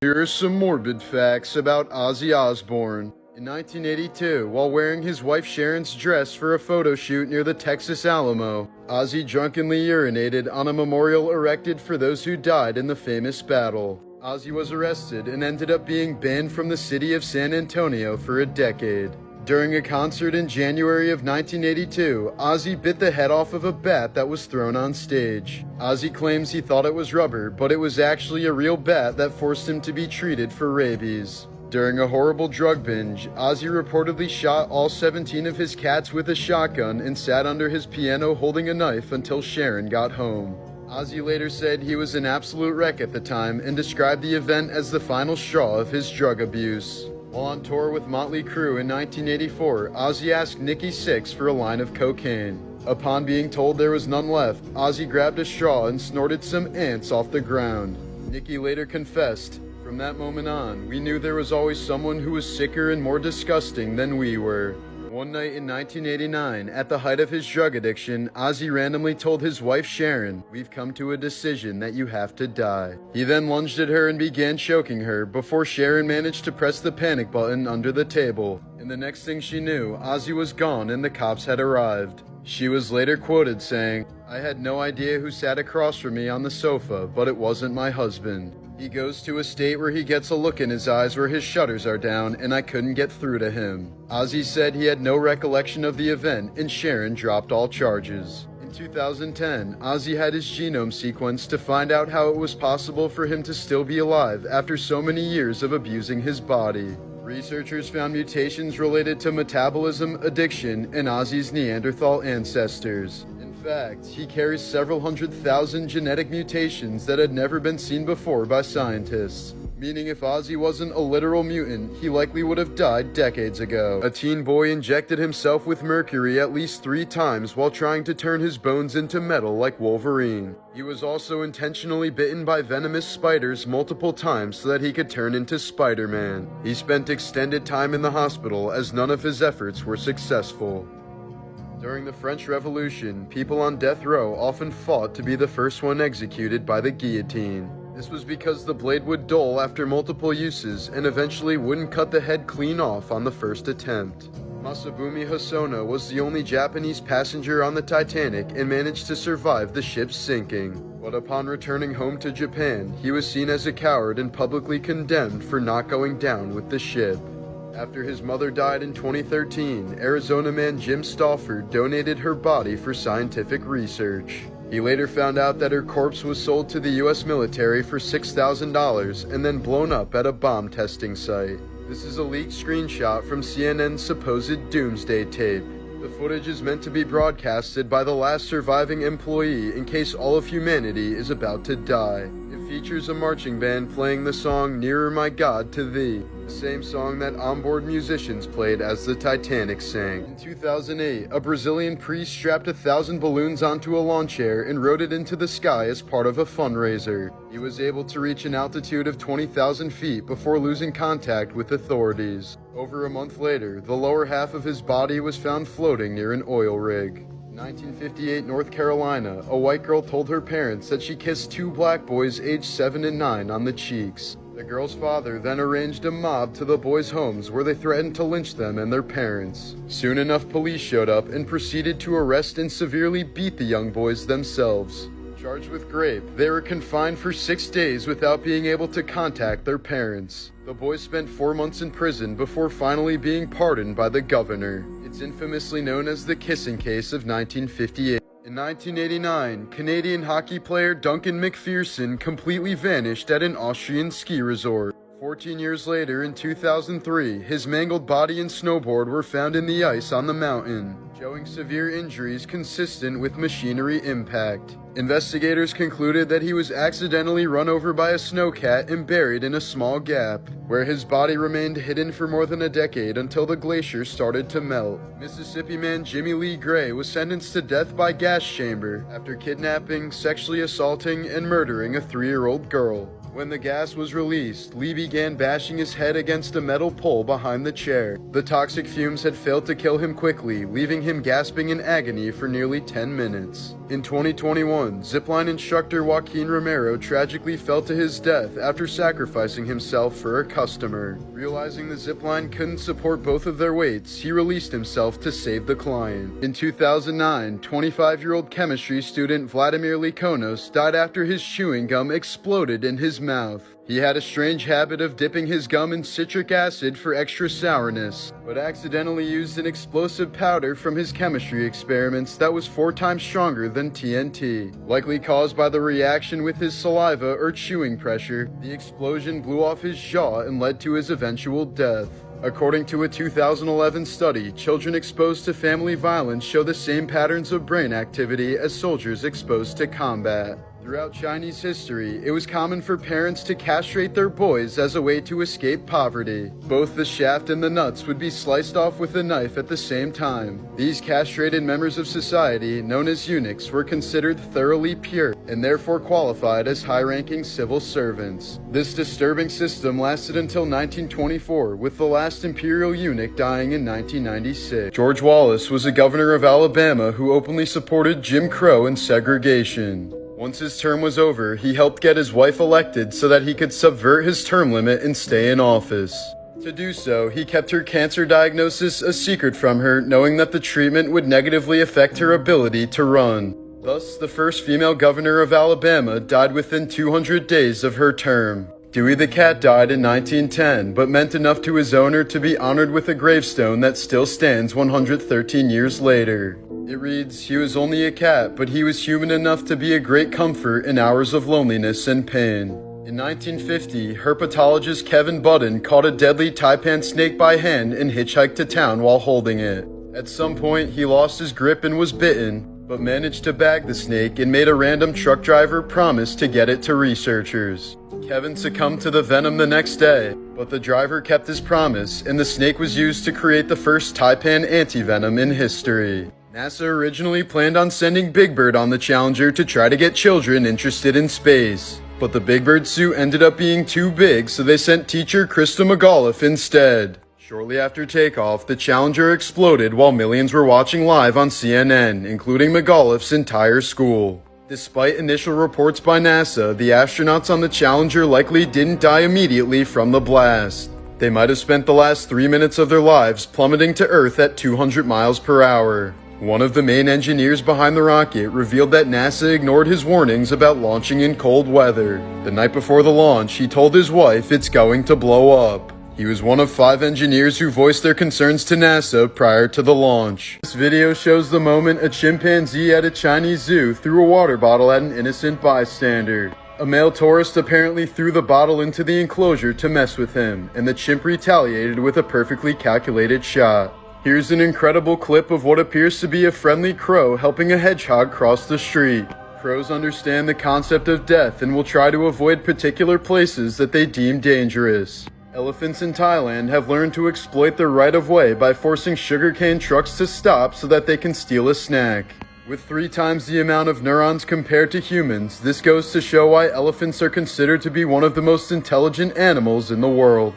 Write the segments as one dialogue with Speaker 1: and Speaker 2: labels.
Speaker 1: Here are some morbid facts about Ozzy Osbourne. In 1982, while wearing his wife Sharon's dress for a photo shoot near the Texas Alamo, Ozzy drunkenly urinated on a memorial erected for those who died in the famous battle. Ozzy was arrested and ended up being banned from the city of San Antonio for a decade. During a concert in January of 1982, Ozzy bit the head off of a bat that was thrown on stage. Ozzy claims he thought it was rubber, but it was actually a real bat that forced him to be treated for rabies. During a horrible drug binge, Ozzy reportedly shot all 17 of his cats with a shotgun and sat under his piano holding a knife until Sharon got home. Ozzy later said he was an absolute wreck at the time and described the event as the final straw of his drug abuse. While on tour with Motley Crue in 1984, Ozzy asked Nikki Sixx for a line of cocaine. Upon being told there was none left, Ozzy grabbed a straw and snorted some ants off the ground. Nikki later confessed, "From that moment on, we knew there was always someone who was sicker and more disgusting than we were." One night in 1989, at the height of his drug addiction, Ozzy randomly told his wife Sharon, "We've come to a decision that you have to die." He then lunged at her and began choking her before Sharon managed to press the panic button under the table. And the next thing she knew, Ozzy was gone and the cops had arrived. She was later quoted saying, "I had no idea who sat across from me on the sofa, but it wasn't my husband. He goes to a state where he gets a look in his eyes where his shutters are down, and I couldn't get through to him." Ozzy said he had no recollection of the event, and Sharon dropped all charges. In 2010, Ozzy had his genome sequenced to find out how it was possible for him to still be alive after so many years of abusing his body. Researchers found mutations related to metabolism, addiction, and Ozzy's Neanderthal ancestors. In fact, he carries several 100,000 genetic mutations that had never been seen before by scientists. Meaning if Ozzy wasn't a literal mutant, he likely would have died decades ago. A teen boy injected himself with mercury at least 3 times while trying to turn his bones into metal like Wolverine. He was also intentionally bitten by venomous spiders multiple times so that he could turn into Spider-Man. He spent extended time in the hospital as none of his efforts were successful. During the French Revolution, people on death row often fought to be the first one executed by the guillotine. This was because the blade would dull after multiple uses and eventually wouldn't cut the head clean off on the first attempt. Masabumi Hosono was the only Japanese passenger on the Titanic and managed to survive the ship's sinking. But upon returning home to Japan, he was seen as a coward and publicly condemned for not going down with the ship. After his mother died in 2013, Arizona man Jim Stauffer donated her body for scientific research. He later found out that her corpse was sold to the US military for $6,000 and then blown up at a bomb testing site. This is a leaked screenshot from CNN's supposed doomsday tape. The footage is meant to be broadcasted by the last surviving employee in case all of humanity is about to die. It features a marching band playing the song "Nearer My God to Thee," the same song that onboard musicians played as the Titanic sank. In 2008, a Brazilian priest strapped 1,000 balloons onto a lawn chair and rode it into the sky as part of a fundraiser. He was able to reach an altitude of 20,000 feet before losing contact with authorities. Over a month later, the lower half of his body was found floating near an oil rig. In 1958 North Carolina, a white girl told her parents that she kissed 2 black boys aged 7 and 9 on the cheeks. The girl's father then arranged a mob to the boys' homes where they threatened to lynch them and their parents. Soon enough, police showed up and proceeded to arrest and severely beat the young boys themselves. Charged with rape, they were confined for 6 days without being able to contact their parents. The boys spent 4 months in prison before finally being pardoned by the governor. It's infamously known as the kissing case of 1958. In 1989, Canadian hockey player Duncan McPherson completely vanished at an Austrian ski resort. 14 years later, in 2003, his mangled body and snowboard were found in the ice on the mountain, showing severe injuries consistent with machinery impact. Investigators concluded that he was accidentally run over by a snowcat and buried in a small gap, where his body remained hidden for more than a decade until the glacier started to melt. Mississippi man Jimmy Lee Gray was sentenced to death by gas chamber after kidnapping, sexually assaulting, and murdering a 3-year-old girl. When the gas was released, Lee began bashing his head against a metal pole behind the chair. The toxic fumes had failed to kill him quickly, leaving him gasping in agony for nearly 10 minutes. In 2021, zipline instructor Joaquin Romero tragically fell to his death after sacrificing himself for a customer. Realizing the zipline couldn't support both of their weights, he released himself to save the client. In 2009, 25-year-old chemistry student Vladimir Likonos died after his chewing gum exploded in his mouth. He had a strange habit of dipping his gum in citric acid for extra sourness, but accidentally used an explosive powder from his chemistry experiments that was 4 times stronger than TNT. Likely caused by the reaction with his saliva or chewing pressure, the explosion blew off his jaw and led to his eventual death. According to a 2011 study, children exposed to family violence show the same patterns of brain activity as soldiers exposed to combat. Throughout Chinese history, it was common for parents to castrate their boys as a way to escape poverty. Both the shaft and the nuts would be sliced off with a knife at the same time. These castrated members of society, known as eunuchs, were considered thoroughly pure and therefore qualified as high-ranking civil servants. This disturbing system lasted until 1924, with the last imperial eunuch dying in 1996. George Wallace was a governor of Alabama who openly supported Jim Crow and segregation. Once his term was over, he helped get his wife elected so that he could subvert his term limit and stay in office. To do so, he kept her cancer diagnosis a secret from her, knowing that the treatment would negatively affect her ability to run. Thus, the first female governor of Alabama died within 200 days of her term. Dewey the cat died in 1910, but meant enough to his owner to be honored with a gravestone that still stands 113 years later. It reads, "He was only a cat, but he was human enough to be a great comfort in hours of loneliness and pain." In 1950, herpetologist Kevin Budden caught a deadly taipan snake by hand and hitchhiked to town while holding it. At some point, he lost his grip and was bitten, but managed to bag the snake and made a random truck driver promise to get it to researchers. Kevin succumbed to the venom the next day, but the driver kept his promise, and the snake was used to create the first taipan antivenom in history. NASA originally planned on sending Big Bird on the Challenger to try to get children interested in space. But the Big Bird suit ended up being too big, so they sent teacher Krista McAuliffe instead. Shortly after takeoff, the Challenger exploded while millions were watching live on CNN, including McAuliffe's entire school. Despite initial reports by NASA, the astronauts on the Challenger likely didn't die immediately from the blast. They might have spent the last 3 minutes of their lives plummeting to Earth at 200 miles per hour. One of the main engineers behind the rocket revealed that NASA ignored his warnings about launching in cold weather. The night before the launch, he told his wife it's going to blow up. He was one of 5 engineers who voiced their concerns to NASA prior to the launch. This video shows the moment a chimpanzee at a Chinese zoo threw a water bottle at an innocent bystander. A male tourist apparently threw the bottle into the enclosure to mess with him, and the chimp retaliated with a perfectly calculated shot. Here's an incredible clip of what appears to be a friendly crow helping a hedgehog cross the street. Crows understand the concept of death and will try to avoid particular places that they deem dangerous. Elephants in Thailand have learned to exploit their right-of-way by forcing sugarcane trucks to stop so that they can steal a snack. With 3 times the amount of neurons compared to humans, this goes to show why elephants are considered to be one of the most intelligent animals in the world.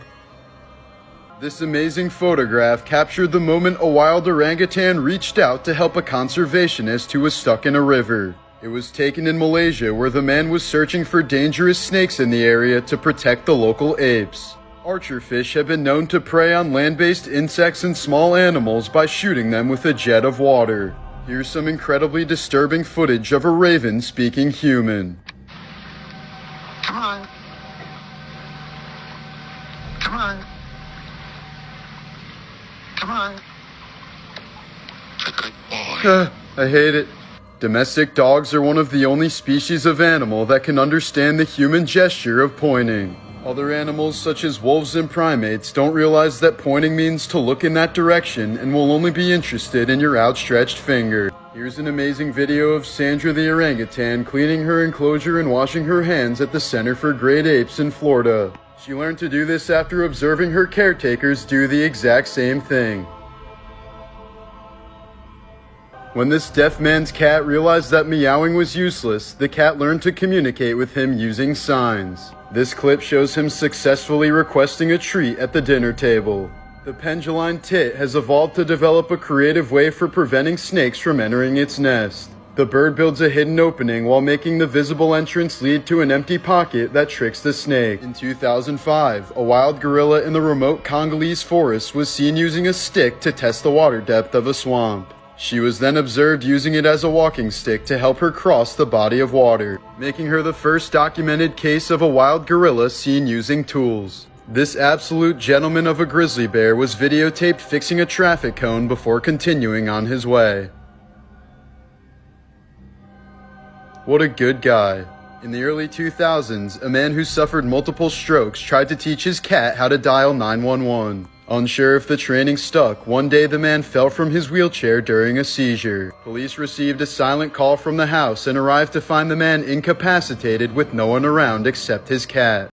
Speaker 1: This amazing photograph captured the moment a wild orangutan reached out to help a conservationist who was stuck in a river. It was taken in Malaysia, where the man was searching for dangerous snakes in the area to protect the local apes. Archerfish have been known to prey on land-based insects and small animals by shooting them with a jet of water. Here's some incredibly disturbing footage of a raven speaking human.
Speaker 2: Come on. Come on. Come on. Good boy.
Speaker 1: I hate it. Domestic dogs are one of the only species of animal that can understand the human gesture of pointing. Other animals such as wolves and primates don't realize that pointing means to look in that direction and will only be interested in your outstretched finger. Here's an amazing video of Sandra the orangutan cleaning her enclosure and washing her hands at the Center for Great Apes in Florida. She learned to do this after observing her caretakers do the exact same thing. When this deaf man's cat realized that meowing was useless, the cat learned to communicate with him using signs. This clip shows him successfully requesting a treat at the dinner table. The penduline tit has evolved to develop a creative way for preventing snakes from entering its nest. The bird builds a hidden opening while making the visible entrance lead to an empty pocket that tricks the snake. In 2005, a wild gorilla in the remote Congolese forest was seen using a stick to test the water depth of a swamp. She was then observed using it as a walking stick to help her cross the body of water, making her the first documented case of a wild gorilla seen using tools. This absolute gentleman of a grizzly bear was videotaped fixing a traffic cone before continuing on his way. What a good guy. In the early 2000s, a man who suffered multiple strokes tried to teach his cat how to dial 911. Unsure if the training stuck, one day the man fell from his wheelchair during a seizure. Police received a silent call from the house and arrived to find the man incapacitated with no one around except his cat.